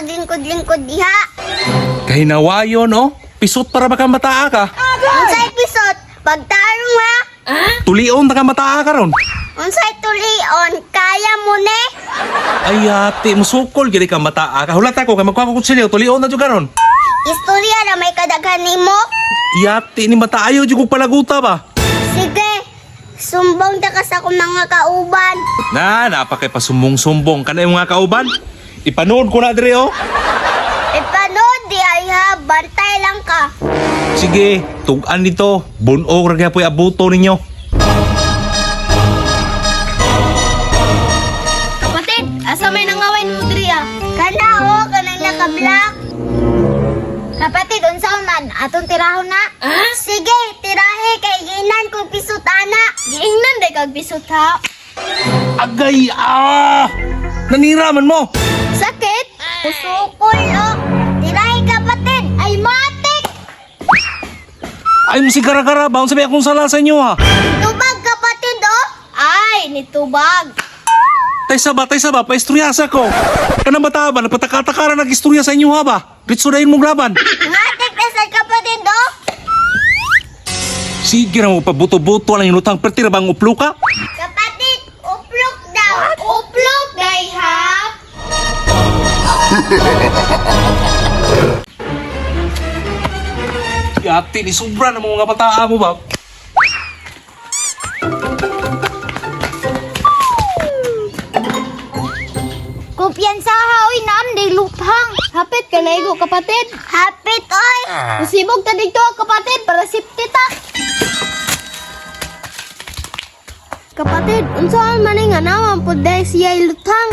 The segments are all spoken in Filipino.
maglingkod-lingkod diha. Kahinawayon, oh. Pisot para baka mataa ka. Unsay pisot, pagtarong ha. Tulion na ka mataa ka ron. Unsay tulion, kaya mo ne. Ay, ate, musukol, gini ka mataa ka. Hulat ako, kay magkakakot sila, tulion na dyan ka ron. Istorya na may kadaghan nimo. Yati, ni mataayo, dyan kong palaguta ba? Sige, sumbong ta ka sa akong mga kauban. Napakay pa sumbong-sumbong ka na yung mga kauban. Ipanood ko na, Dre, oh. Ipanood di ay ha, bantay lang ka. Sige, tugan dito. Bunog rin kaya po'y abuto ninyo. Kapatid, asa may nangawain mo diri ah? Kana o, kanang naka-black. Kapatid, unsaon man, atong tirahon na? Sige, tirahe kay ginan kung pisot ana. Giingnan day kag bisot ha. Agay, naniraman mo. Sakit? Usukol o. Tirahe kapatid, ay matik. Ay, mo si gara-gara. Baon sabi akong sala sa inyo, ha. Tubag kapatid o. Ay, nitubag. Tay saba, paistoryasa ko. Kanang bata ba, napatakatakaran nag-istorya sa inyo, ha ba? Ritso dahin mong laban. Matik na sa kapatid o. Sige na mo, pabuto-buto lang yung lutang. Pertira bang uplo ka? Kapatid, uplok daw. Uplok day ha. Yati, ni sobra na mga bataa mo ba? Kumpiyansa ha, oy nam, day luthang. Hapit ka na igo, kapatid. Hapit oy. Masibog ta dito, kapatid, para safety ta. Kapatid, unsaan man nga naman po dahil siya luthang.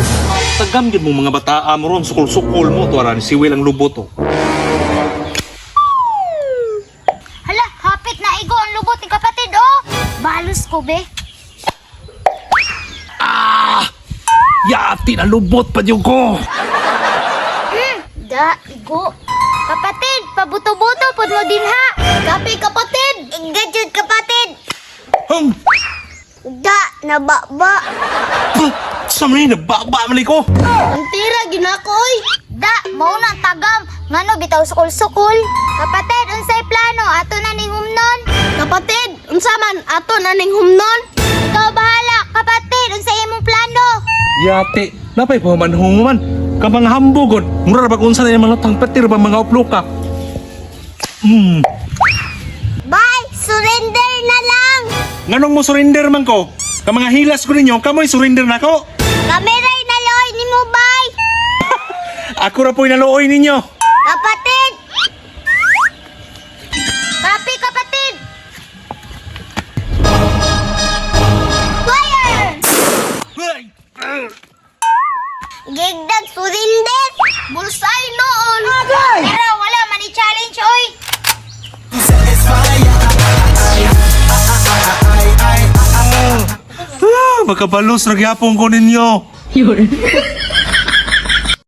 Tagam yun mo mga bataa mo ron. Sukol-sukol mo. Tuwara ni siwil ang lubot, oh. Hala, hapit na igo ang lubot ni kapatid, oh. Balos ko, be. Yati, na lubot pa yung ko. Da, igo. Kapatid, pabuto-buto po mo din ha. Kapi, kapatid. Gadjud kapatid. Hang! Da, nababa. Sa mga nababa mali ko. Ang tira, ginakoy. Da, mauna tagam. Ngano, bitaw sukol-sukol. Kapatid, unsay plano? Ato na ning humnon. Kapatid, unsa man? Ato na ning humnon. Ikaw bahala. Kapatid, unsay imong plano? Yati, napay po man human. Kamang hambugod. Mura ba kung saan yung mga lutang petir ba mga uplo ka? Bye, surrender na lang. Nganong mo surrender man ko? Kamang hilas ko ninyo, kamoy surrender na ko. Kameray na loy ni mo, bye. Ako ra po'y naluoy ninyo. Kapatid. Kapi, kapatid. Fire. Gigdag surrender. Bulsay noon. Pero wala man i-challenge, oy. Makabalos, nagyapong ko ninyo.